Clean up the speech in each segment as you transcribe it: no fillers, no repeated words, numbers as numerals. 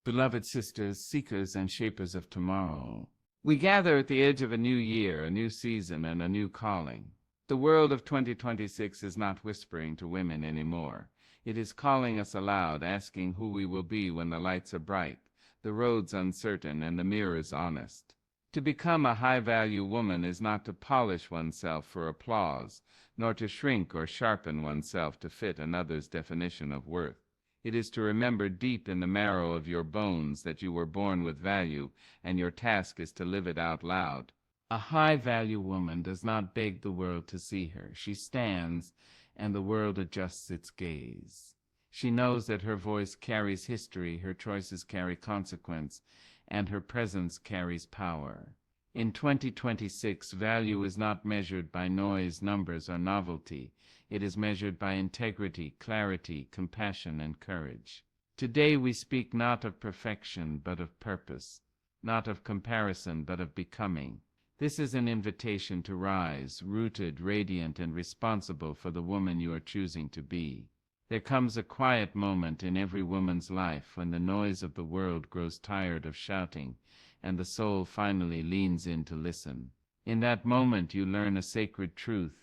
Beloved sisters, seekers and shapers of tomorrow, we gather at the edge of a new year, a new season, and a new calling. The world of 2026 is not whispering to women anymore. It is calling us aloud, asking who we will be when the lights are bright, the roads uncertain, and the mirrors honest. To become a high-value woman is not to polish oneself for applause, nor to shrink or sharpen oneself to fit another's definition of worth. It is to remember deep in the marrow of your bones that you were born with value, and your task is to live it out loud. A high-value woman does not beg the world to see her. She stands, and the world adjusts its gaze. She knows that her voice carries history, her choices carry consequence, and her presence carries power. In 2026, value is not measured by noise, numbers, or novelty. It is measured by integrity, clarity, compassion, and courage. Today we speak not of perfection, but of purpose, not of comparison, but of becoming. This is an invitation to rise, rooted, radiant, and responsible for the woman you are choosing to be. There comes a quiet moment in every woman's life when the noise of the world grows tired of shouting, and the soul finally leans in to listen. In that moment you learn a sacred truth.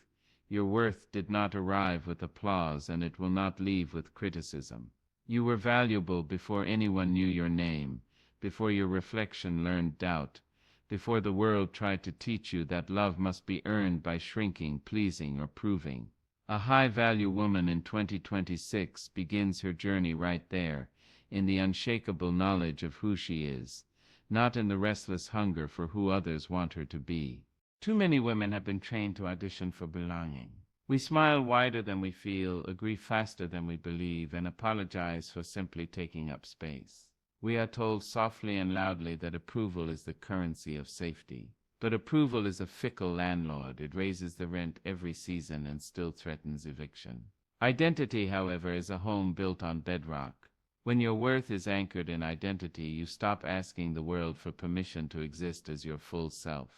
Your worth did not arrive with applause, and it will not leave with criticism. You were valuable before anyone knew your name, before your reflection learned doubt, before the world tried to teach you that love must be earned by shrinking, pleasing, or proving. A high-value woman in 2026 begins her journey right there, in the unshakable knowledge of who she is, not in the restless hunger for who others want her to be. Too many women have been trained to audition for belonging. We smile wider than we feel, agree faster than we believe, and apologize for simply taking up space. We are told softly and loudly that approval is the currency of safety. But approval is a fickle landlord. It raises the rent every season and still threatens eviction. Identity, however, is a home built on bedrock. When your worth is anchored in identity, you stop asking the world for permission to exist as your full self.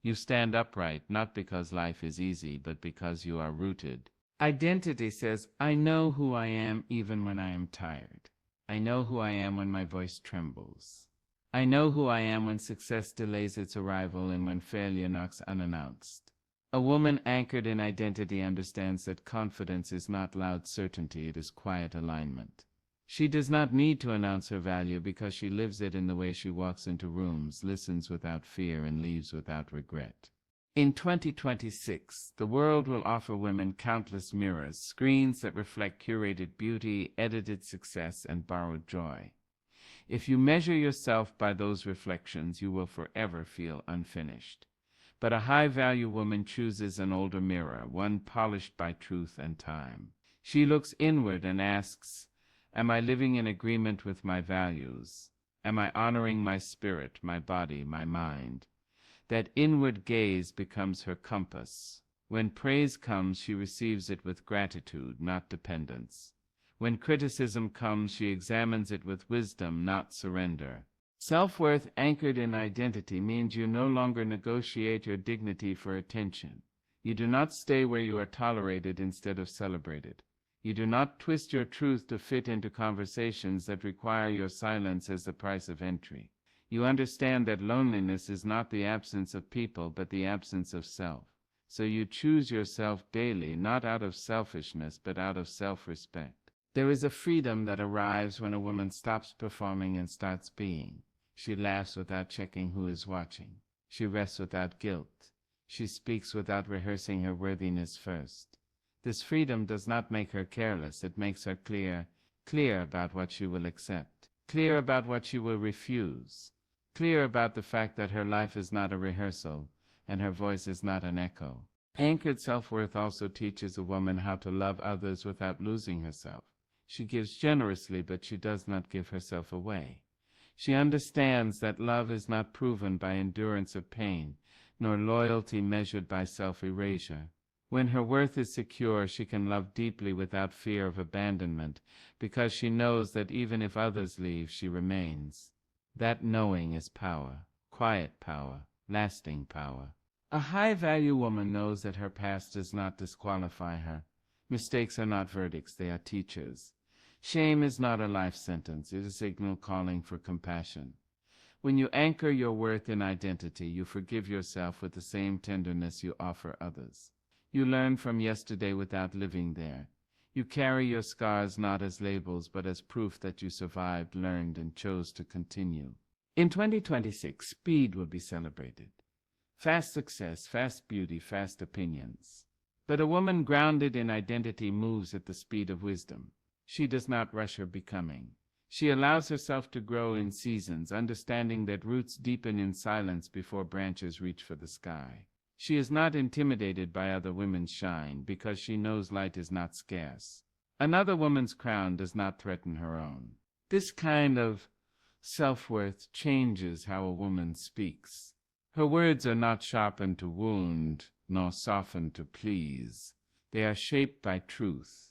You stand upright, not because life is easy, but because you are rooted. Identity says, I know who I am even when I am tired. I know who I am when my voice trembles. I know who I am when success delays its arrival and when failure knocks unannounced. A woman anchored in identity understands that confidence is not loud certainty, it is quiet alignment. She does not need to announce her value because she lives it in the way she walks into rooms, listens without fear, and leaves without regret. In 2026, the world will offer women countless mirrors, screens that reflect curated beauty, edited success, and borrowed joy. If you measure yourself by those reflections, you will forever feel unfinished. But a high-value woman chooses an older mirror, one polished by truth and time. She looks inward and asks, am I living in agreement with my values? Am I honoring my spirit, my body, my mind? That inward gaze becomes her compass. When praise comes, she receives it with gratitude, not dependence. When criticism comes, she examines it with wisdom, not surrender. Self-worth anchored in identity means you no longer negotiate your dignity for attention. You do not stay where you are tolerated instead of celebrated. You do not twist your truth to fit into conversations that require your silence as the price of entry. You understand that loneliness is not the absence of people, but the absence of self. So you choose yourself daily, not out of selfishness, but out of self-respect. There is a freedom that arrives when a woman stops performing and starts being. She laughs without checking who is watching. She rests without guilt. She speaks without rehearsing her worthiness first. This freedom does not make her careless. It makes her clear about what she will accept, clear about what she will refuse, clear about the fact that her life is not a rehearsal and her voice is not an echo. Anchored self-worth also teaches a woman how to love others without losing herself. She gives generously, but she does not give herself away. She understands that love is not proven by endurance of pain, nor loyalty measured by self-erasure. When her worth is secure, she can love deeply without fear of abandonment, because she knows that even if others leave, she remains. That knowing is power, quiet power, lasting power. A high-value woman knows that her past does not disqualify her. Mistakes are not verdicts, they are teachers. Shame is not a life sentence, it is a signal calling for compassion. When you anchor your worth in identity, you forgive yourself with the same tenderness you offer others. You learn from yesterday without living there. You carry your scars not as labels, but as proof that you survived, learned, and chose to continue. In 2026, speed will be celebrated. Fast success, fast beauty, fast opinions. But a woman grounded in identity moves at the speed of wisdom. She does not rush her becoming. She allows herself to grow in seasons, understanding that roots deepen in silence before branches reach for the sky. She is not intimidated by other women's shine because she knows light is not scarce. Another woman's crown does not threaten her own. This kind of self-worth changes how a woman speaks. Her words are not sharpened to wound, nor softened to please. They are shaped by truth.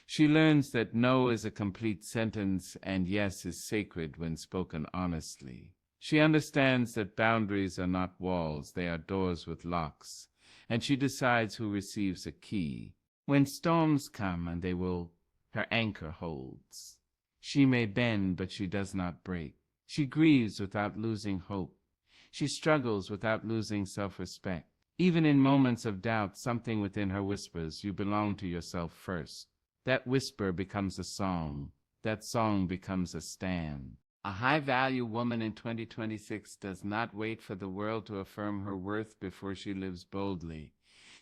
She learns that no is a complete sentence and yes is sacred when spoken honestly. She understands that boundaries are not walls, they are doors with locks, and she decides who receives a key. When storms come, and they will, her anchor holds. She may bend, but she does not break. She grieves without losing hope. She struggles without losing self-respect. Even in moments of doubt, something within her whispers, "You belong to yourself first." That whisper becomes a song. That song becomes a stand. A high-value woman in 2026 does not wait for the world to affirm her worth before she lives boldly.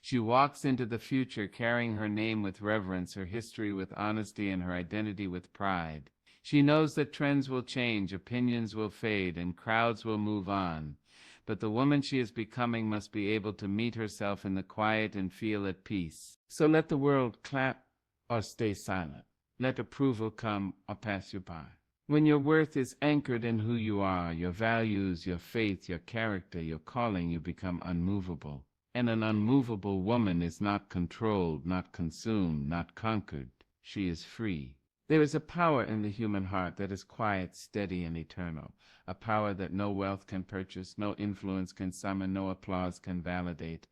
She walks into the future carrying her name with reverence, her history with honesty, and her identity with pride. She knows that trends will change, opinions will fade, and crowds will move on. But the woman she is becoming must be able to meet herself in the quiet and feel at peace. So let the world clap or stay silent. Let approval come or pass you by. When your worth is anchored in who you are, your values, your faith, your character, your calling, you become unmovable. And an unmovable woman is not controlled, not consumed, not conquered. She is free. There is a power in the human heart that is quiet, steady, and eternal. A power that no wealth can purchase, no influence can summon, no applause can validate.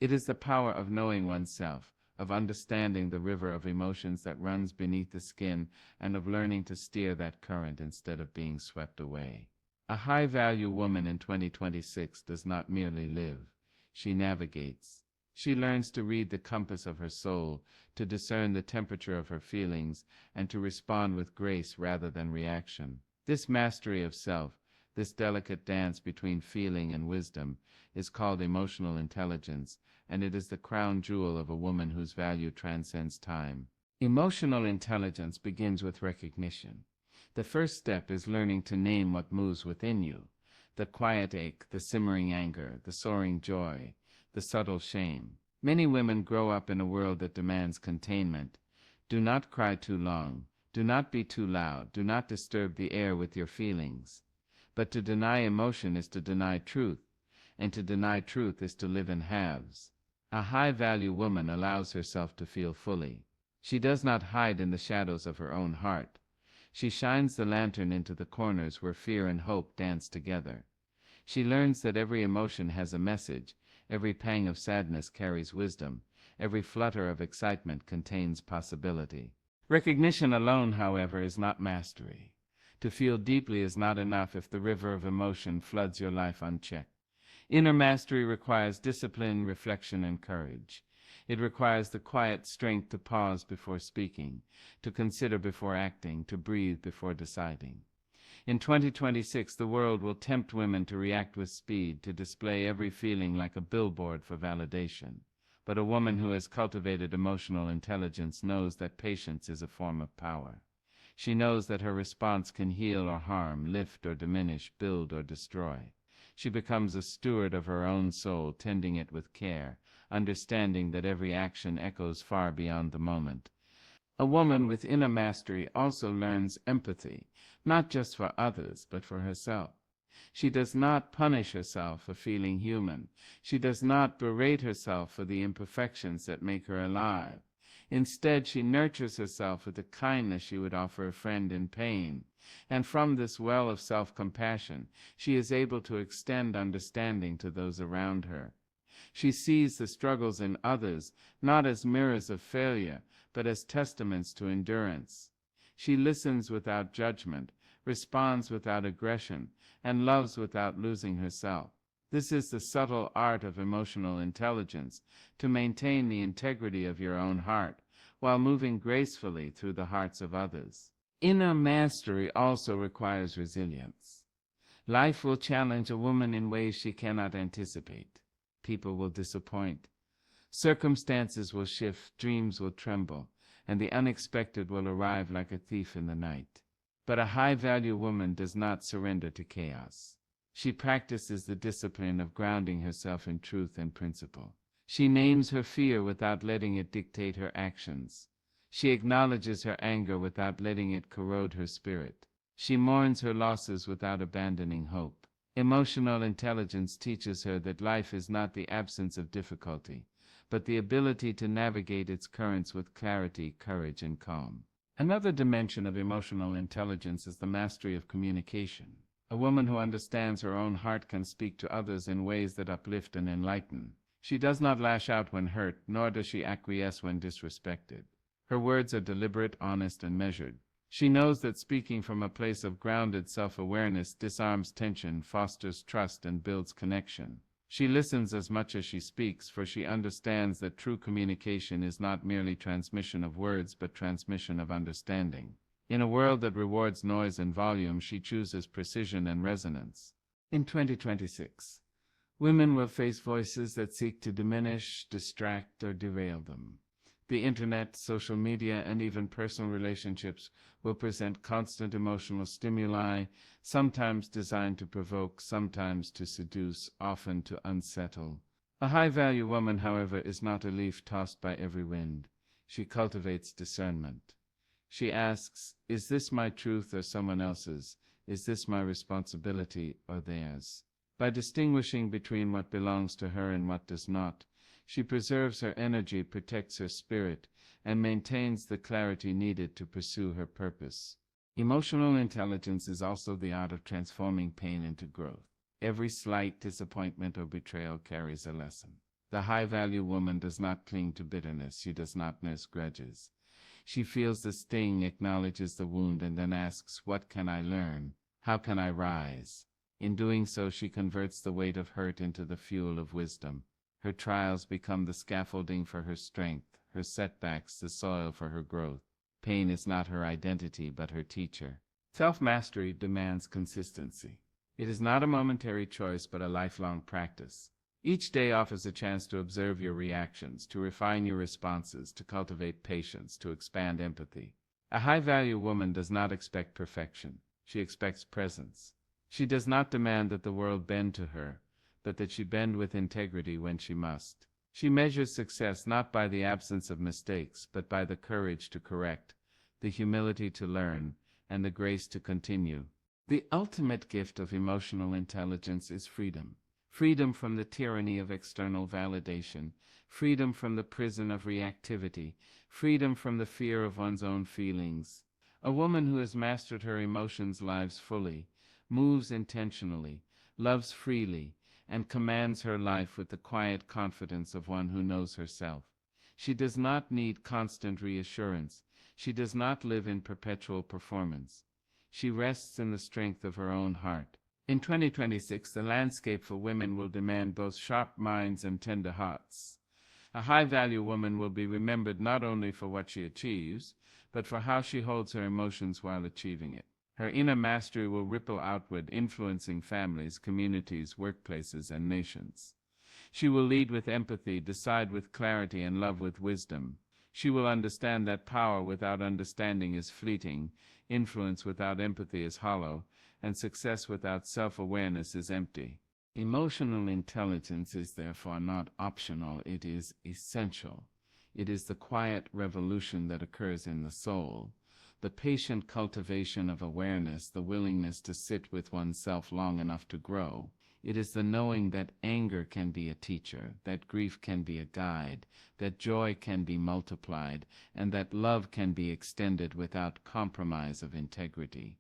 It is the power of knowing oneself, of understanding the river of emotions that runs beneath the skin, and of learning to steer that current instead of being swept away. A high-value woman in 2026 does not merely live. She navigates. She learns to read the compass of her soul, to discern the temperature of her feelings, and to respond with grace rather than reaction. This mastery of self, this delicate dance between feeling and wisdom, is called emotional intelligence, and it is the crown jewel of a woman whose value transcends time. Emotional intelligence begins with recognition. The first step is learning to name what moves within you: the quiet ache, the simmering anger, the soaring joy, the subtle shame. Many women grow up in a world that demands containment. Do not cry too long. Do not be too loud. Do not disturb the air with your feelings. But to deny emotion is to deny truth, and to deny truth is to live in halves. A high-value woman allows herself to feel fully. She does not hide in the shadows of her own heart. She shines the lantern into the corners where fear and hope dance together. She learns that every emotion has a message, every pang of sadness carries wisdom, every flutter of excitement contains possibility. Recognition alone, however, is not mastery. To feel deeply is not enough if the river of emotion floods your life unchecked. Inner mastery requires discipline, reflection, and courage. It requires the quiet strength to pause before speaking, to consider before acting, to breathe before deciding. In 2026, the world will tempt women to react with speed, to display every feeling like a billboard for validation. But a woman who has cultivated emotional intelligence knows that patience is a form of power. She knows that her response can heal or harm, lift or diminish, build or destroy. She becomes a steward of her own soul, tending it with care, understanding that every action echoes far beyond the moment. A woman with inner mastery also learns empathy, not just for others, but for herself. She does not punish herself for feeling human. She does not berate herself for the imperfections that make her alive. Instead, she nurtures herself with the kindness she would offer a friend in pain. And from this well of self-compassion, she is able to extend understanding to those around her. She sees the struggles in others not as mirrors of failure, but as testaments to endurance. She listens without judgment, responds without aggression, and loves without losing herself. This is the subtle art of emotional intelligence, to maintain the integrity of your own heart while moving gracefully through the hearts of others. Inner mastery also requires resilience. Life will challenge a woman in ways she cannot anticipate. People will disappoint. Circumstances will shift, dreams will tremble, and the unexpected will arrive like a thief in the night. But a high-value woman does not surrender to chaos. She practices the discipline of grounding herself in truth and principle. She names her fear without letting it dictate her actions. She acknowledges her anger without letting it corrode her spirit. She mourns her losses without abandoning hope. Emotional intelligence teaches her that life is not the absence of difficulty, but the ability to navigate its currents with clarity, courage, and calm. Another dimension of emotional intelligence is the mastery of communication. A woman who understands her own heart can speak to others in ways that uplift and enlighten. She does not lash out when hurt, nor does she acquiesce when disrespected. Her words are deliberate, honest, and measured. She knows that speaking from a place of grounded self-awareness disarms tension, fosters trust, and builds connection. She listens as much as she speaks, for she understands that true communication is not merely transmission of words but transmission of understanding. In a world that rewards noise and volume, she chooses precision and resonance. In 2026, women will face voices that seek to diminish, distract, or derail them. The internet, social media, and even personal relationships will present constant emotional stimuli, sometimes designed to provoke, sometimes to seduce, often to unsettle. A high-value woman, however, is not a leaf tossed by every wind. She cultivates discernment. She asks, is this my truth or someone else's? Is this my responsibility or theirs? By distinguishing between what belongs to her and what does not, she preserves her energy, protects her spirit, and maintains the clarity needed to pursue her purpose. Emotional intelligence is also the art of transforming pain into growth. Every slight disappointment or betrayal carries a lesson. The high-value woman does not cling to bitterness. She does not nurse grudges. She feels the sting, acknowledges the wound, and then asks, what can I learn? How can I rise? In doing so, she converts the weight of hurt into the fuel of wisdom. Her trials become the scaffolding for her strength, her setbacks the soil for her growth. Pain is not her identity, but her teacher. Self-mastery demands consistency. It is not a momentary choice, but a lifelong practice. Each day offers a chance to observe your reactions, to refine your responses, to cultivate patience, to expand empathy. A high-value woman does not expect perfection. She expects presence. She does not demand that the world bend to her, but that she bend with integrity when she must. She measures success not by the absence of mistakes, but by the courage to correct, the humility to learn, and the grace to continue. The ultimate gift of emotional intelligence is freedom. Freedom from the tyranny of external validation, freedom from the prison of reactivity, freedom from the fear of one's own feelings. A woman who has mastered her emotions lives fully, moves intentionally, loves freely, and commands her life with the quiet confidence of one who knows herself. She does not need constant reassurance. She does not live in perpetual performance. She rests in the strength of her own heart. In 2026, the landscape for women will demand both sharp minds and tender hearts. A high-value woman will be remembered not only for what she achieves, but for how she holds her emotions while achieving it. Her inner mastery will ripple outward, influencing families, communities, workplaces, and nations. She will lead with empathy, decide with clarity, and love with wisdom. She will understand that power without understanding is fleeting, influence without empathy is hollow, and success without self-awareness is empty. Emotional intelligence is therefore not optional, it is essential. It is the quiet revolution that occurs in the soul, the patient cultivation of awareness, the willingness to sit with oneself long enough to grow. It is the knowing that anger can be a teacher, that grief can be a guide, that joy can be multiplied, and that love can be extended without compromise of integrity.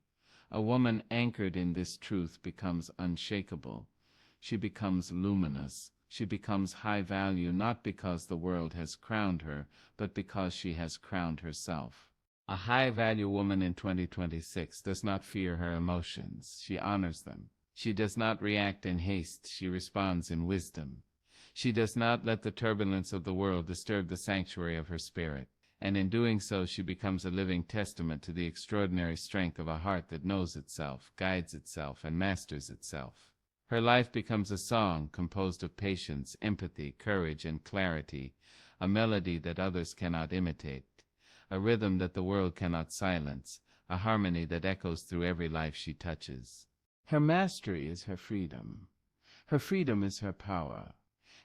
A woman anchored in this truth becomes unshakable. She becomes luminous. She becomes high value not because the world has crowned her, but because she has crowned herself. A high-value woman in 2026 does not fear her emotions. She honors them. She does not react in haste. She responds in wisdom. She does not let the turbulence of the world disturb the sanctuary of her spirit. And in doing so, she becomes a living testament to the extraordinary strength of a heart that knows itself, guides itself, and masters itself. Her life becomes a song composed of patience, empathy, courage, and clarity, a melody that others cannot imitate, a rhythm that the world cannot silence, a harmony that echoes through every life she touches. Her mastery is her freedom. Her freedom is her power.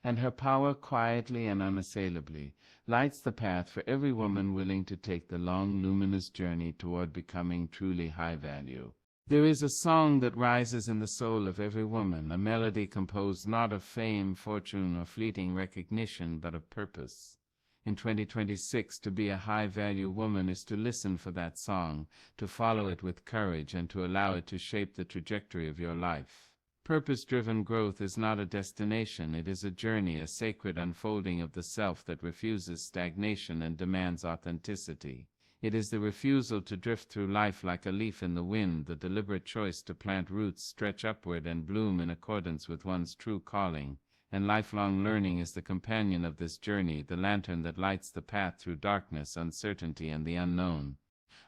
And her power, quietly and unassailably, lights the path for every woman willing to take the long, luminous journey toward becoming truly high value. There is a song that rises in the soul of every woman, a melody composed not of fame, fortune, or fleeting recognition, but of purpose. In 2026, to be a high-value woman is to listen for that song, to follow it with courage, and to allow it to shape the trajectory of your life. Purpose-driven growth is not a destination, it is a journey, a sacred unfolding of the self that refuses stagnation and demands authenticity. It is the refusal to drift through life like a leaf in the wind, the deliberate choice to plant roots, stretch upward, and bloom in accordance with one's true calling. And lifelong learning is the companion of this journey, the lantern that lights the path through darkness, uncertainty, and the unknown.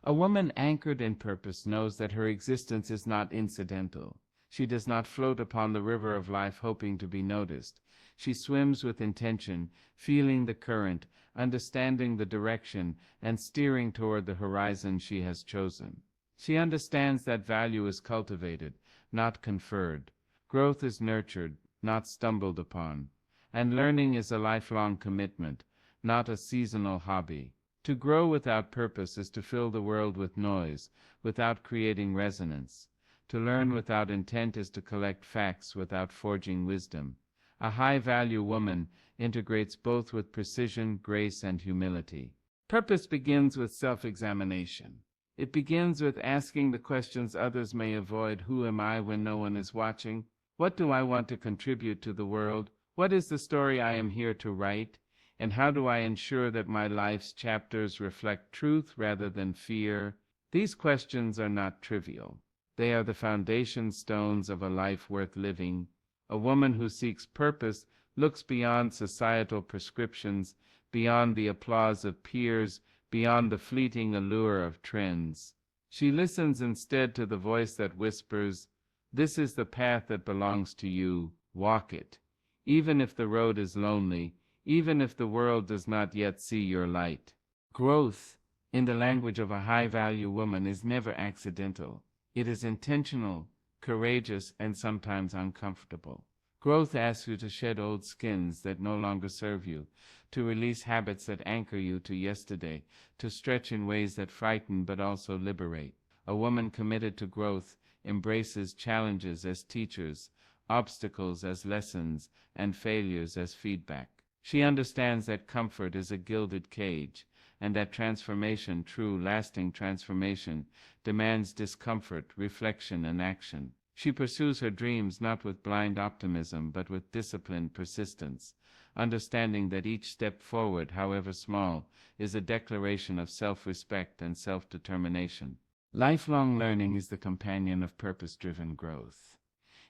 A woman anchored in purpose knows that her existence is not incidental. She does not float upon the river of life hoping to be noticed. She swims with intention, feeling the current, understanding the direction, and steering toward the horizon she has chosen. She understands that value is cultivated, not conferred. Growth is nurtured, not stumbled upon. And learning is a lifelong commitment, not a seasonal hobby. To grow without purpose is to fill the world with noise, without creating resonance. To learn without intent is to collect facts without forging wisdom. A high-value woman integrates both with precision, grace, and humility. Purpose begins with self-examination. It begins with asking the questions others may avoid. Who am I when no one is watching? What do I want to contribute to the world? What is the story I am here to write? And how do I ensure that my life's chapters reflect truth rather than fear? These questions are not trivial. They are the foundation stones of a life worth living. A woman who seeks purpose looks beyond societal prescriptions, beyond the applause of peers, beyond the fleeting allure of trends. She listens instead to the voice that whispers, "This is the path that belongs to you. Walk it." Even if the road is lonely, even if the world does not yet see your light. Growth, in the language of a high-value woman, is never accidental. It is intentional, courageous, and sometimes uncomfortable. Growth asks you to shed old skins that no longer serve you, to release habits that anchor you to yesterday, to stretch in ways that frighten but also liberate. A woman committed to growth embraces challenges as teachers, obstacles as lessons, and failures as feedback. She understands that comfort is a gilded cage, and that transformation, true, lasting transformation, demands discomfort, reflection, and action. She pursues her dreams not with blind optimism, but with disciplined persistence, understanding that each step forward, however small, is a declaration of self-respect and self-determination. Lifelong learning is the companion of purpose-driven growth.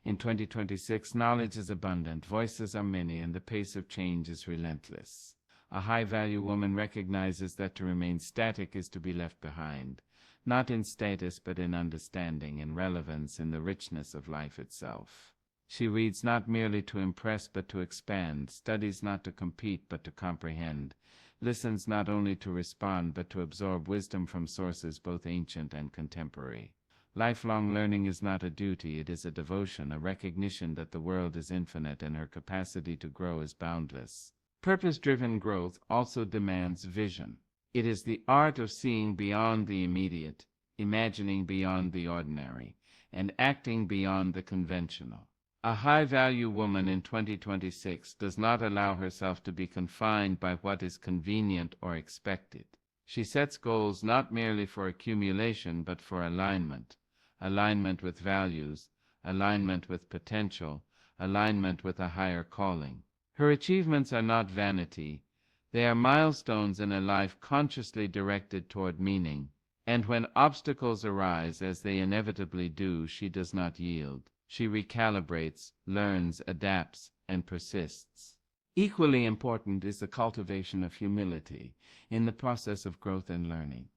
In 2026, knowledge is abundant, voices are many, and the pace of change is relentless. A high-value woman recognizes that to remain static is to be left behind, not in status but in understanding, in relevance, in the richness of life itself. She reads not merely to impress but to expand, studies not to compete but to comprehend, listens not only to respond but to absorb wisdom from sources both ancient and contemporary. Lifelong learning is not a duty, it is a devotion, a recognition that the world is infinite and her capacity to grow is boundless. Purpose-driven growth also demands vision. It is the art of seeing beyond the immediate, imagining beyond the ordinary, and acting beyond the conventional. A high-value woman in 2026 does not allow herself to be confined by what is convenient or expected. She sets goals not merely for accumulation but for alignment. Alignment with values, alignment with potential, alignment with a higher calling. Her achievements are not vanity, They are milestones in a life consciously directed toward meaning. And when obstacles arise, as they inevitably do, she does not yield. She recalibrates, learns, adapts, and persists. Equally important is the cultivation of humility in the process of growth and learning.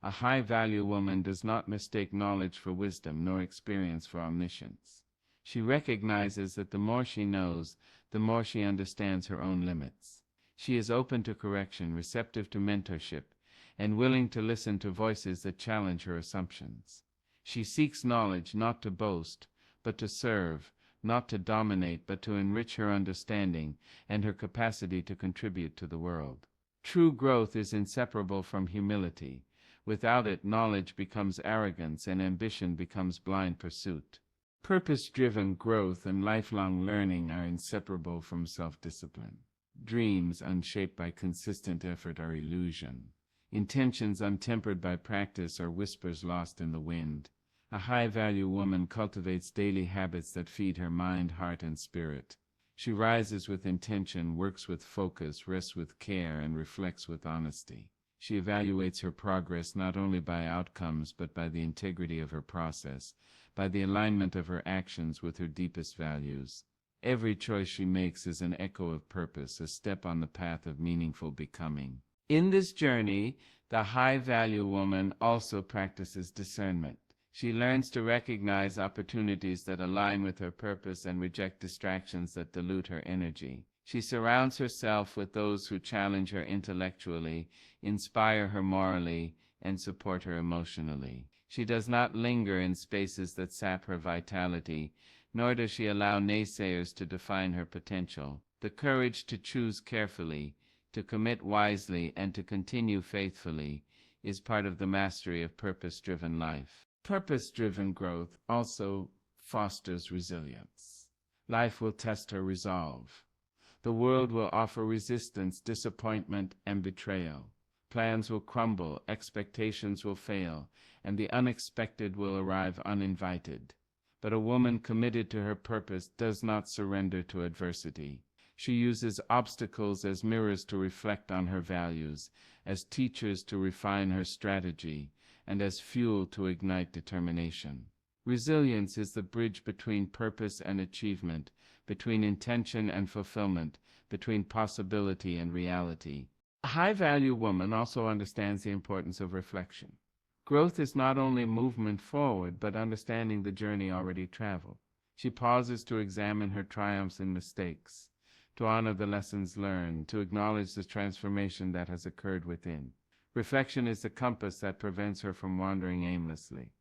A high-value woman does not mistake knowledge for wisdom nor experience for omniscience. She recognizes that the more she knows, the more she understands her own limits. She is open to correction, receptive to mentorship, and willing to listen to voices that challenge her assumptions. She seeks knowledge not to boast, but to serve, not to dominate, but to enrich her understanding and her capacity to contribute to the world. True growth is inseparable from humility. Without it, knowledge becomes arrogance and ambition becomes blind pursuit. Purpose-driven growth and lifelong learning are inseparable from self-discipline. Dreams unshaped by consistent effort are illusion. Intentions untempered by practice are whispers lost in the wind. A high-value woman cultivates daily habits that feed her mind, heart, and spirit. She rises with intention, works with focus, rests with care, and reflects with honesty. She evaluates her progress not only by outcomes but by the integrity of her process, by the alignment of her actions with her deepest values. Every choice she makes is an echo of purpose, a step on the path of meaningful becoming. In this journey, the high-value woman also practices discernment. She learns to recognize opportunities that align with her purpose and reject distractions that dilute her energy. She surrounds herself with those who challenge her intellectually, inspire her morally, and support her emotionally. She does not linger in spaces that sap her vitality, nor does she allow naysayers to define her potential. The courage to choose carefully, to commit wisely, and to continue faithfully is part of the mastery of purpose-driven life. Purpose-driven growth also fosters resilience. Life will test her resolve. The world will offer resistance, disappointment, and betrayal. Plans will crumble, expectations will fail, and the unexpected will arrive uninvited. But a woman committed to her purpose does not surrender to adversity. She uses obstacles as mirrors to reflect on her values, as teachers to refine her strategy, and as fuel to ignite determination. Resilience is the bridge between purpose and achievement, between intention and fulfillment, between possibility and reality. A high-value woman also understands the importance of reflection. Growth is not only movement forward, but understanding the journey already traveled. She pauses to examine her triumphs and mistakes, to honor the lessons learned, to acknowledge the transformation that has occurred within. Reflection is the compass that prevents her from wandering aimlessly,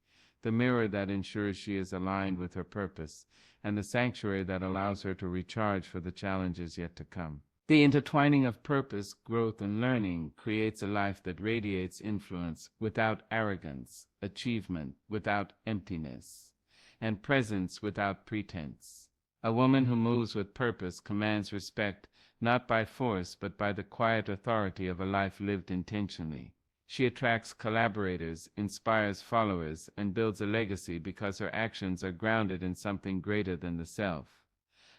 the mirror that ensures she is aligned with her purpose, and the sanctuary that allows her to recharge for the challenges yet to come. The intertwining of purpose, growth, and learning creates a life that radiates influence without arrogance, achievement without emptiness, and presence without pretense. A woman who moves with purpose commands respect not by force but by the quiet authority of a life lived intentionally. She attracts collaborators, inspires followers, and builds a legacy because her actions are grounded in something greater than the self.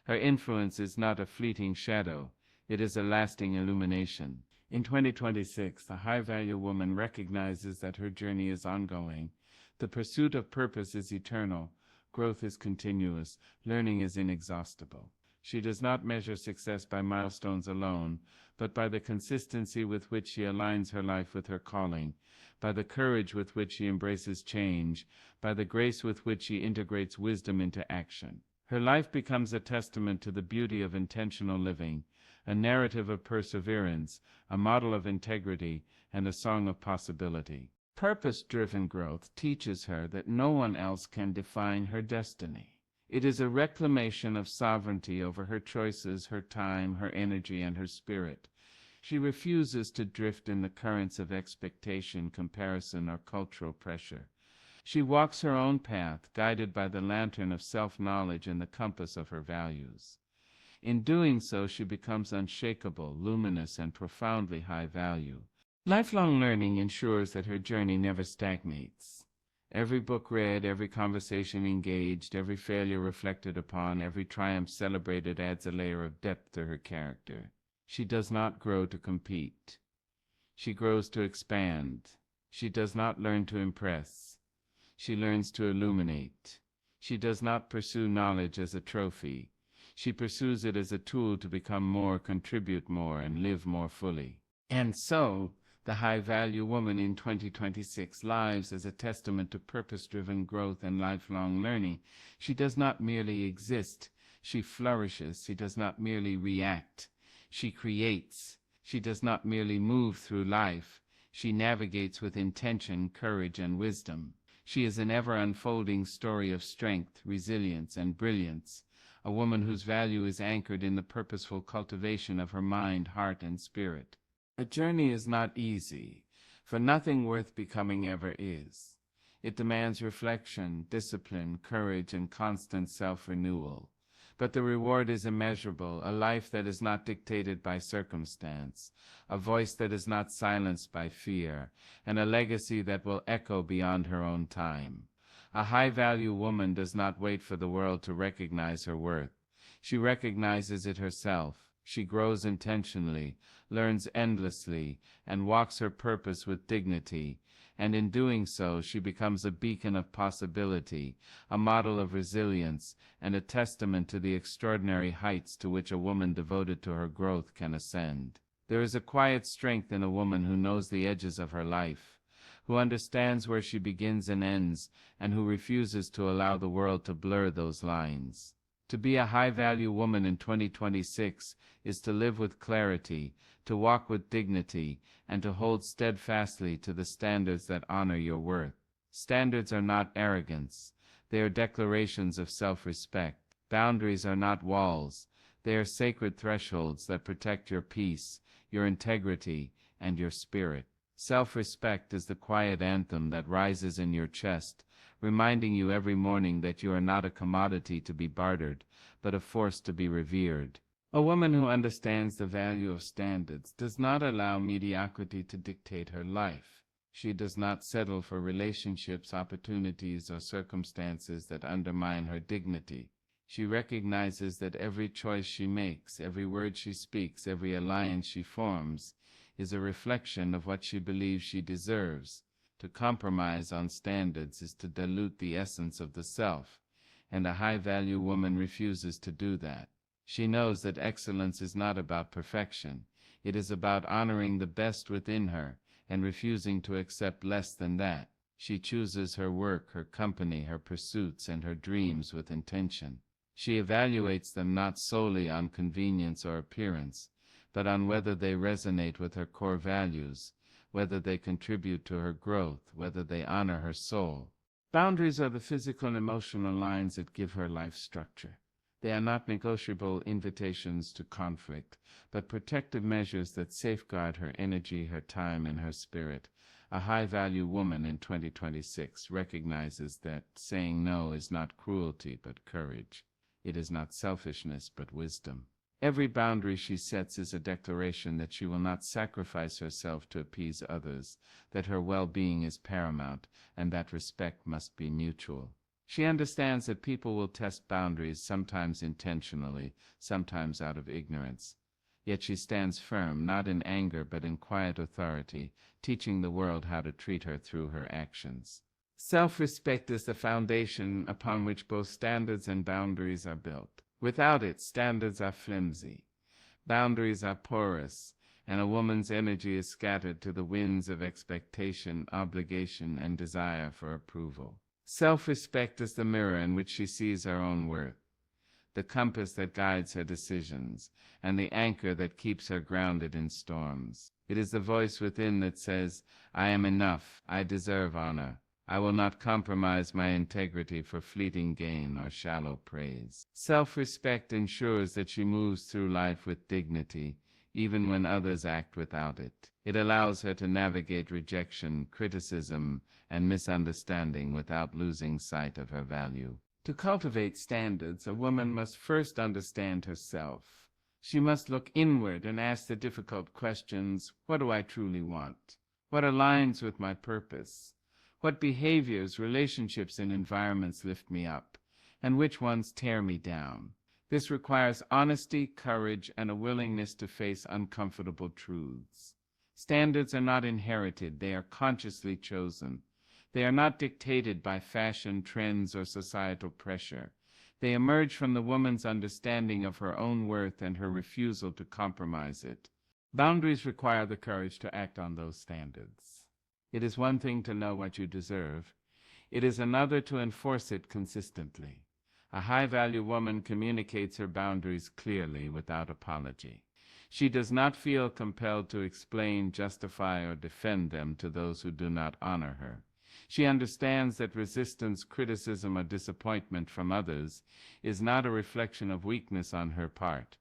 Her influence is not a fleeting shadow, it is a lasting illumination. In 2026, the high-value woman recognizes that her journey is ongoing. The pursuit of purpose is eternal, growth is continuous, learning is inexhaustible. She does not measure success by milestones alone, but by the consistency with which she aligns her life with her calling, by the courage with which she embraces change, by the grace with which she integrates wisdom into action. Her life becomes a testament to the beauty of intentional living, a narrative of perseverance, a model of integrity, and a song of possibility. Purpose-driven growth teaches her that no one else can define her destiny. It is a reclamation of sovereignty over her choices, her time, her energy, and her spirit. She refuses to drift in the currents of expectation, comparison, or cultural pressure. She walks her own path, guided by the lantern of self-knowledge and the compass of her values. In doing so, she becomes unshakable, luminous, and profoundly high value. Lifelong learning ensures that her journey never stagnates. Every book read, every conversation engaged, every failure reflected upon, every triumph celebrated adds a layer of depth to her character. She does not grow to compete. She grows to expand. She does not learn to impress. She learns to illuminate. She does not pursue knowledge as a trophy. She pursues it as a tool to become more, contribute more, and live more fully. And so, the high-value woman in 2026 lives as a testament to purpose-driven growth and lifelong learning. She does not merely exist. She flourishes. She does not merely react. She creates. She does not merely move through life. She navigates with intention, courage, and wisdom. She is an ever-unfolding story of strength, resilience, and brilliance, a woman whose value is anchored in the purposeful cultivation of her mind, heart, and spirit. A journey is not easy, for nothing worth becoming ever is. It demands reflection, discipline, courage, and constant self-renewal. But the reward is immeasurable, a life that is not dictated by circumstance, a voice that is not silenced by fear, and a legacy that will echo beyond her own time. A high-value woman does not wait for the world to recognize her worth. She recognizes it herself. She grows intentionally, learns endlessly, and walks her purpose with dignity. And in doing so, she becomes a beacon of possibility, a model of resilience, and a testament to the extraordinary heights to which a woman devoted to her growth can ascend. There is a quiet strength in a woman who knows the edges of her life, who understands where she begins and ends, and who refuses to allow the world to blur those lines. To be a high-value woman in 2026 is to live with clarity, to walk with dignity, and to hold steadfastly to the standards that honor your worth. Standards are not arrogance. They are declarations of self-respect. Boundaries are not walls. They are sacred thresholds that protect your peace, your integrity, and your spirit. Self-respect is the quiet anthem that rises in your chest, reminding you every morning that you are not a commodity to be bartered, but a force to be revered. A woman who understands the value of standards does not allow mediocrity to dictate her life. She does not settle for relationships, opportunities, or circumstances that undermine her dignity. She recognizes that every choice she makes, every word she speaks, every alliance she forms, is a reflection of what she believes she deserves. To compromise on standards is to dilute the essence of the self, and a high-value woman refuses to do that. She knows that excellence is not about perfection. It is about honoring the best within her and refusing to accept less than that. She chooses her work, her company, her pursuits, and her dreams with intention. She evaluates them not solely on convenience or appearance, but on whether they resonate with her core values, whether they contribute to her growth, whether they honor her soul. Boundaries are the physical and emotional lines that give her life structure. They are not negotiable invitations to conflict, but protective measures that safeguard her energy, her time, and her spirit. A high-value woman in 2026 recognizes that saying no is not cruelty but courage. It is not selfishness but wisdom. Every boundary she sets is a declaration that she will not sacrifice herself to appease others, that her well-being is paramount, and that respect must be mutual. She understands that people will test boundaries, sometimes intentionally, sometimes out of ignorance. Yet she stands firm, not in anger but in quiet authority, teaching the world how to treat her through her actions. Self-respect is the foundation upon which both standards and boundaries are built. Without it, standards are flimsy, boundaries are porous, and a woman's energy is scattered to the winds of expectation, obligation, and desire for approval. Self-respect is the mirror in which she sees her own worth, the compass that guides her decisions, and the anchor that keeps her grounded in storms. It is the voice within that says, "I am enough, I deserve honor. I will not compromise my integrity for fleeting gain or shallow praise." Self-respect ensures that she moves through life with dignity, even when others act without it. It allows her to navigate rejection, criticism, and misunderstanding without losing sight of her value. To cultivate standards, a woman must first understand herself. She must look inward and ask the difficult questions: what do I truly want? What aligns with my purpose? What behaviors, relationships, and environments lift me up, and which ones tear me down? This requires honesty, courage, and a willingness to face uncomfortable truths. Standards are not inherited, they are consciously chosen. They are not dictated by fashion, trends, or societal pressure. They emerge from the woman's understanding of her own worth and her refusal to compromise it. Boundaries require the courage to act on those standards. It is one thing to know what you deserve. It is another to enforce it consistently. A high-value woman communicates her boundaries clearly without apology. She does not feel compelled to explain, justify, or defend them to those who do not honor her. She understands that resistance, criticism, or disappointment from others is not a reflection of weakness on her part,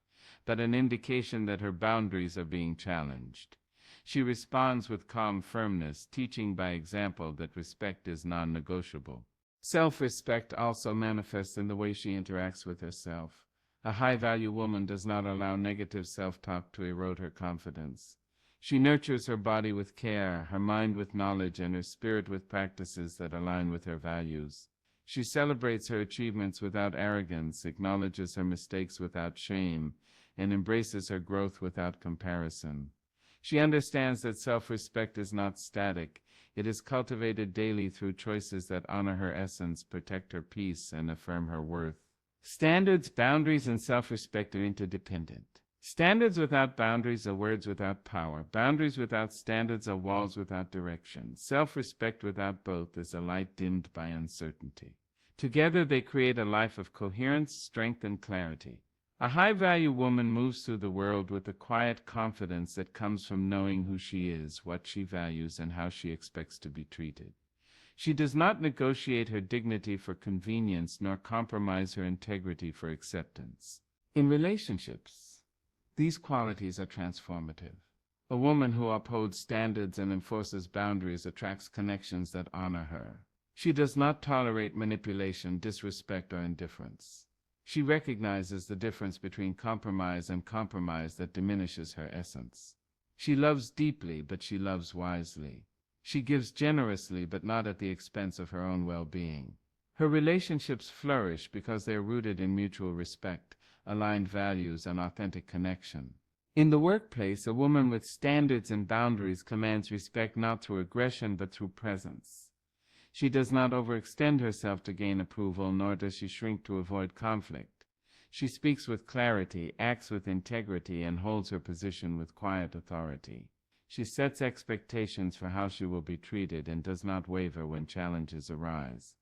but an indication that her boundaries are being challenged. She responds with calm firmness, teaching by example that respect is non-negotiable. Self-respect also manifests in the way she interacts with herself. A high-value woman does not allow negative self-talk to erode her confidence. She nurtures her body with care, her mind with knowledge, and her spirit with practices that align with her values. She celebrates her achievements without arrogance, acknowledges her mistakes without shame, and embraces her growth without comparison. She understands that self-respect is not static. It is cultivated daily through choices that honor her essence, protect her peace, and affirm her worth. Standards, boundaries, and self-respect are interdependent. Standards without boundaries are words without power. Boundaries without standards are walls without direction. Self-respect without both is a light dimmed by uncertainty. Together they create a life of coherence, strength, and clarity. A high-value woman moves through the world with a quiet confidence that comes from knowing who she is, what she values, and how she expects to be treated. She does not negotiate her dignity for convenience nor compromise her integrity for acceptance. In relationships, these qualities are transformative. A woman who upholds standards and enforces boundaries attracts connections that honor her. She does not tolerate manipulation, disrespect, or indifference. She recognizes the difference between compromise and compromise that diminishes her essence. She loves deeply, but she loves wisely. She gives generously, but not at the expense of her own well-being. Her relationships flourish because they are rooted in mutual respect, aligned values, and authentic connection. In the workplace, a woman with standards and boundaries commands respect not through aggression, but through presence. She does not overextend herself to gain approval, nor does she shrink to avoid conflict. She speaks with clarity, acts with integrity, and holds her position with quiet authority. She sets expectations for how she will be treated and does not waver when challenges arise.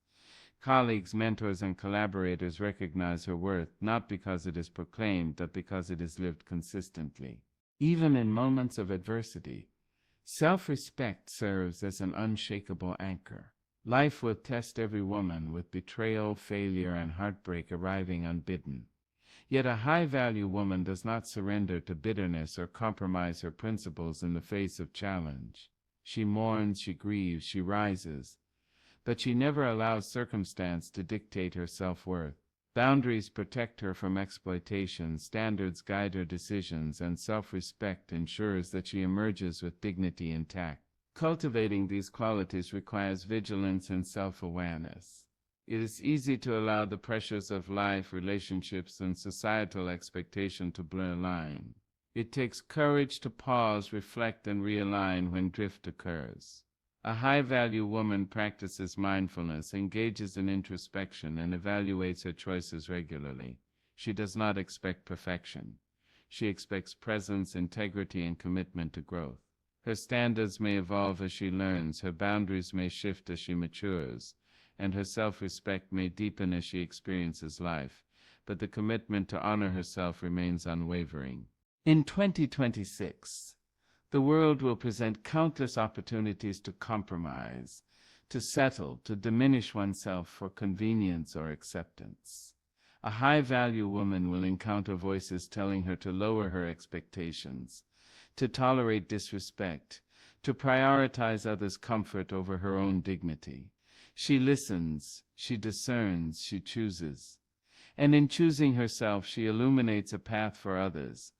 Colleagues, mentors, and collaborators recognize her worth not because it is proclaimed, but because it is lived consistently. Even in moments of adversity, self-respect serves as an unshakable anchor. Life will test every woman with betrayal, failure, and heartbreak arriving unbidden. Yet a high-value woman does not surrender to bitterness or compromise her principles in the face of challenge. She mourns, she grieves, she rises, but she never allows circumstance to dictate her self-worth. Boundaries protect her from exploitation, standards guide her decisions, and self-respect ensures that she emerges with dignity intact. Cultivating these qualities requires vigilance and self-awareness. It is easy to allow the pressures of life, relationships, and societal expectation to blur line. It takes courage to pause, reflect, and realign when drift occurs. A high-value woman practices mindfulness, engages in introspection, and evaluates her choices regularly. She does not expect perfection. She expects presence, integrity, and commitment to growth. Her standards may evolve as she learns, her boundaries may shift as she matures, and her self-respect may deepen as she experiences life, but the commitment to honor herself remains unwavering. In 2026, the world will present countless opportunities to compromise, to settle, to diminish oneself for convenience or acceptance. A high-value woman will encounter voices telling her to lower her expectations, to tolerate disrespect, to prioritize others' comfort over her own dignity. She listens, she discerns, she chooses. And in choosing herself, she illuminates a path for others,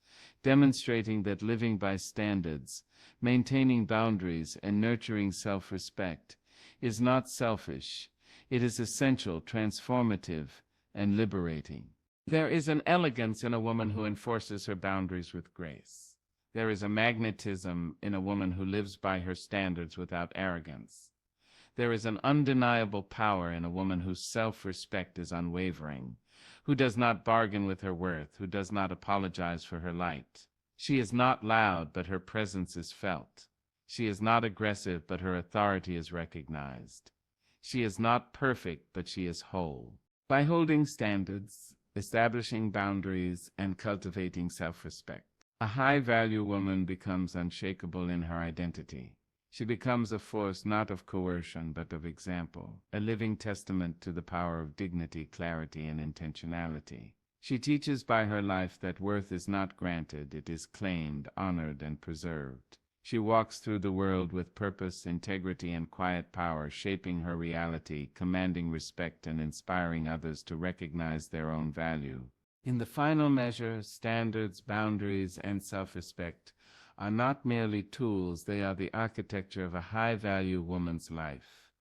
demonstrating that living by standards, maintaining boundaries, and nurturing self-respect is not selfish. It is essential, transformative, and liberating. There is an elegance in a woman who enforces her boundaries with grace. There is a magnetism in a woman who lives by her standards without arrogance. There is an undeniable power in a woman whose self-respect is unwavering, who does not bargain with her worth, who does not apologize for her light. She is not loud, but her presence is felt. She is not aggressive, but her authority is recognized. She is not perfect, but she is whole. By holding standards, establishing boundaries, and cultivating self-respect, a high-value woman becomes unshakable in her identity. She becomes a force not of coercion but of example, a living testament to the power of dignity, clarity, and intentionality. She teaches by her life that worth is not granted, it is claimed, honored, and preserved. She walks through the world with purpose, integrity, and quiet power, shaping her reality, commanding respect, and inspiring others to recognize their own value. In the final measure, standards, boundaries, and self-respect are not merely tools, they are the architecture of a high-value woman's life.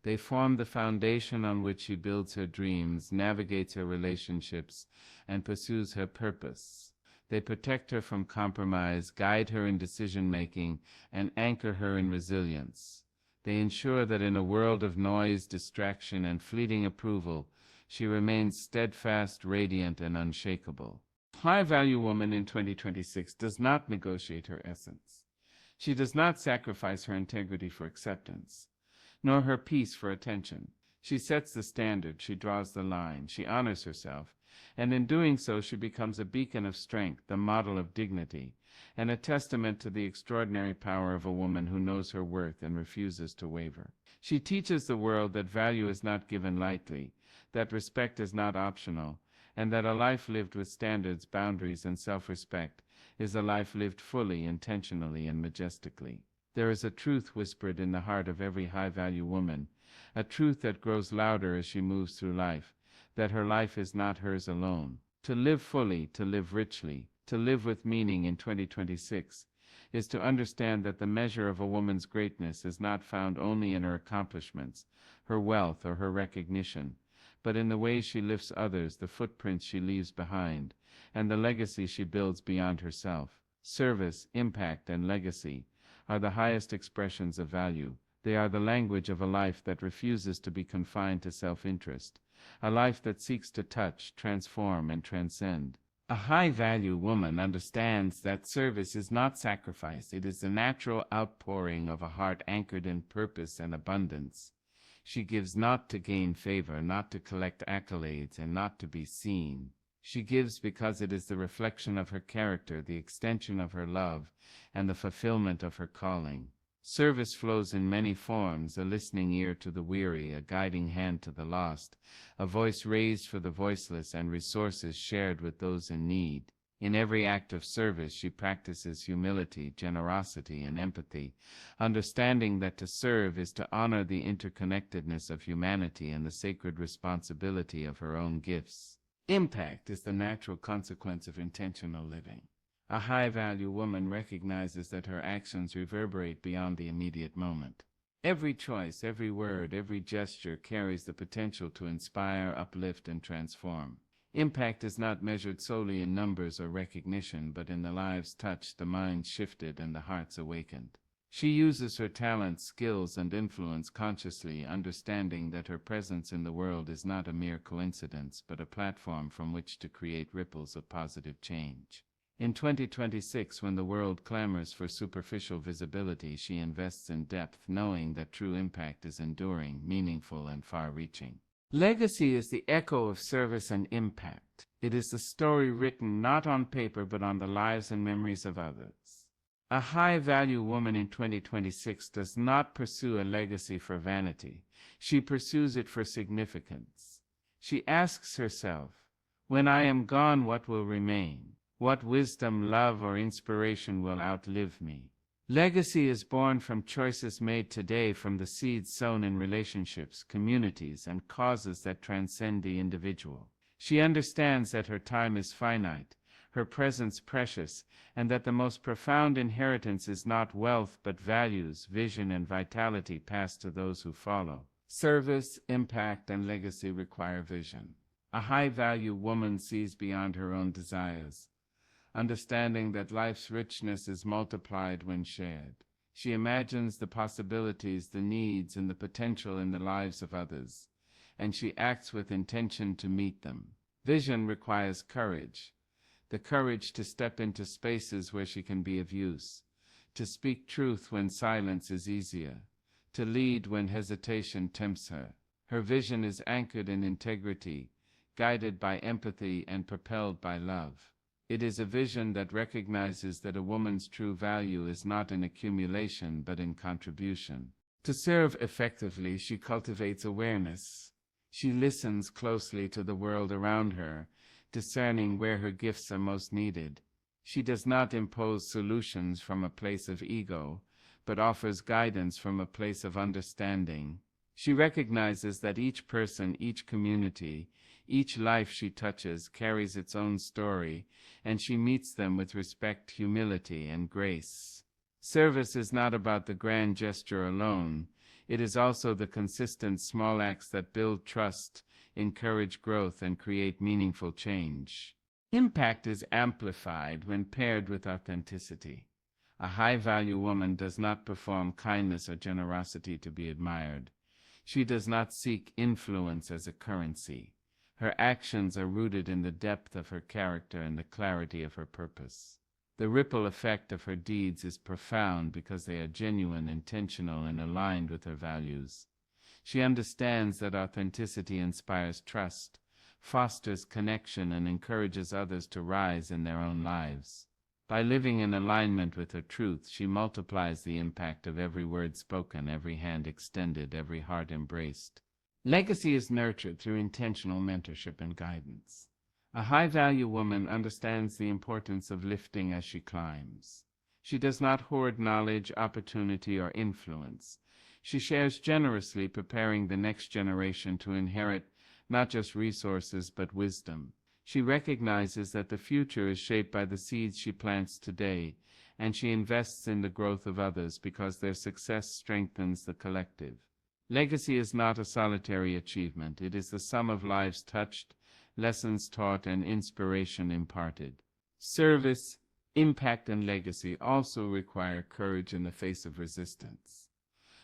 They form the foundation on which she builds her dreams, navigates her relationships, and pursues her purpose. They protect her from compromise, guide her in decision-making, and anchor her in resilience. They ensure that in a world of noise, distraction, and fleeting approval, she remains steadfast, radiant, and unshakable. High-value woman in 2026 does not negotiate her essence. She does not sacrifice her integrity for acceptance, nor her peace for attention. She sets the standard, she draws the line, she honors herself, and in doing so she becomes a beacon of strength, a model of dignity, and a testament to the extraordinary power of a woman who knows her worth and refuses to waver. She teaches the world that value is not given lightly, that respect is not optional, and that a life lived with standards, boundaries, and self-respect is a life lived fully, intentionally, and majestically. There is a truth whispered in the heart of every high-value woman, a truth that grows louder as she moves through life, that her life is not hers alone. To live fully, to live richly, to live with meaning in 2026 is to understand that the measure of a woman's greatness is not found only in her accomplishments, her wealth, or her recognition, but in the ways she lifts others, the footprints she leaves behind, and the legacy she builds beyond herself. Service, impact, and legacy are the highest expressions of value. They are the language of a life that refuses to be confined to self-interest, a life that seeks to touch, transform, and transcend. A high-value woman understands that service is not sacrifice, it is the natural outpouring of a heart anchored in purpose and abundance. She gives not to gain favor, not to collect accolades, and not to be seen. She gives because it is the reflection of her character, the extension of her love, and the fulfillment of her calling. Service flows in many forms: a listening ear to the weary, a guiding hand to the lost, a voice raised for the voiceless, and resources shared with those in need. In every act of service, she practices humility, generosity, and empathy, understanding that to serve is to honor the interconnectedness of humanity and the sacred responsibility of her own gifts. Impact is the natural consequence of intentional living. A high-value woman recognizes that her actions reverberate beyond the immediate moment. Every choice, every word, every gesture carries the potential to inspire, uplift, and transform. Impact is not measured solely in numbers or recognition, but in the lives touched, the minds shifted, and the hearts awakened. She uses her talents, skills, and influence consciously, understanding that her presence in the world is not a mere coincidence, but a platform from which to create ripples of positive change. In 2026, when the world clamors for superficial visibility, she invests in depth, knowing that true impact is enduring, meaningful, and far-reaching. Legacy is the echo of service and impact. It is the story written not on paper but on the lives and memories of others. A high-value woman in 2026 does not pursue a legacy for vanity. She pursues it for significance. She asks herself, "When I am gone, what will remain? What wisdom, love, or inspiration will outlive me?" Legacy is born from choices made today, from the seeds sown in relationships, communities, and causes that transcend the individual. She understands that her time is finite, her presence precious, and that the most profound inheritance is not wealth but values, vision, and vitality passed to those who follow. Service, impact, and legacy require vision. A high-value woman sees beyond her own desires, understanding that life's richness is multiplied when shared. She imagines the possibilities, the needs, and the potential in the lives of others, and she acts with intention to meet them. Vision requires courage, the courage to step into spaces where she can be of use, to speak truth when silence is easier, to lead when hesitation tempts her. Her vision is anchored in integrity, guided by empathy and propelled by love. It is a vision that recognizes that a woman's true value is not in accumulation but in contribution. To serve effectively, she cultivates awareness. She listens closely to the world around her, discerning where her gifts are most needed. She does not impose solutions from a place of ego, but offers guidance from a place of understanding. She recognizes that each person, each community, each life she touches carries its own story, and she meets them with respect, humility, and grace. Service is not about the grand gesture alone. It is also the consistent small acts that build trust, encourage growth, and create meaningful change. Impact is amplified when paired with authenticity. A high-value woman does not perform kindness or generosity to be admired. She does not seek influence as a currency. Her actions are rooted in the depth of her character and the clarity of her purpose. The ripple effect of her deeds is profound because they are genuine, intentional, and aligned with her values. She understands that authenticity inspires trust, fosters connection, and encourages others to rise in their own lives. By living in alignment with her truth, she multiplies the impact of every word spoken, every hand extended, every heart embraced. Legacy is nurtured through intentional mentorship and guidance. A high-value woman understands the importance of lifting as she climbs. She does not hoard knowledge, opportunity, or influence. She shares generously, preparing the next generation to inherit not just resources but wisdom. She recognizes that the future is shaped by the seeds she plants today, and she invests in the growth of others because their success strengthens the collective. Legacy is not a solitary achievement. It is the sum of lives touched, lessons taught, and inspiration imparted. Service, impact, and legacy also require courage in the face of resistance.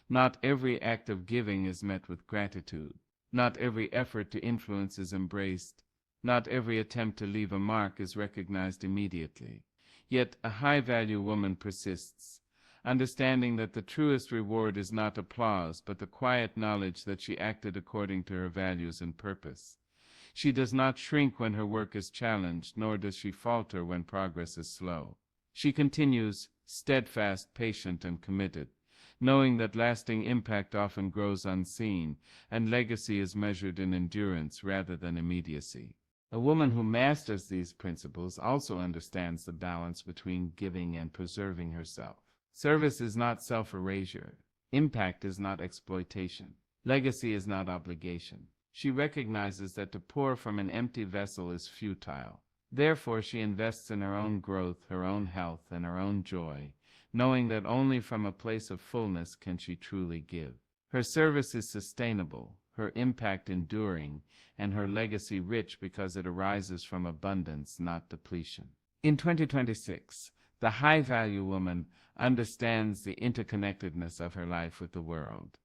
Not every act of giving is met with gratitude. Not every effort to influence is embraced. Not every attempt to leave a mark is recognized immediately. Yet a high-value woman persists, understanding that the truest reward is not applause, but the quiet knowledge that she acted according to her values and purpose. She does not shrink when her work is challenged, nor does she falter when progress is slow. She continues, steadfast, patient, and committed, knowing that lasting impact often grows unseen, and legacy is measured in endurance rather than immediacy. A woman who masters these principles also understands the balance between giving and preserving herself. Service is not self-erasure. Impact is not exploitation. Legacy is not obligation. She recognizes that to pour from an empty vessel is futile. Therefore, she invests in her own growth, her own health, and her own joy, knowing that only from a place of fullness can she truly give. Her service is sustainable, her impact enduring, and her legacy rich because it arises from abundance, not depletion. In 2026, the high-value woman understands the interconnectedness of her life with the world.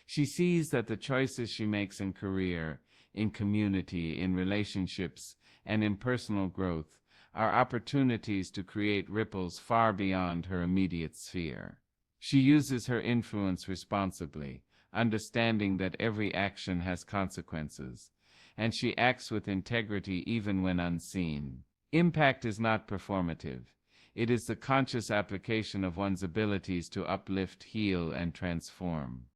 She sees that the choices she makes in career, in community, in relationships, and in personal growth are opportunities to create ripples far beyond her immediate sphere. She uses her influence responsibly, understanding that every action has consequences, and she acts with integrity even when unseen. Impact is not performative. It is the conscious application of one's abilities to uplift, heal, and transform.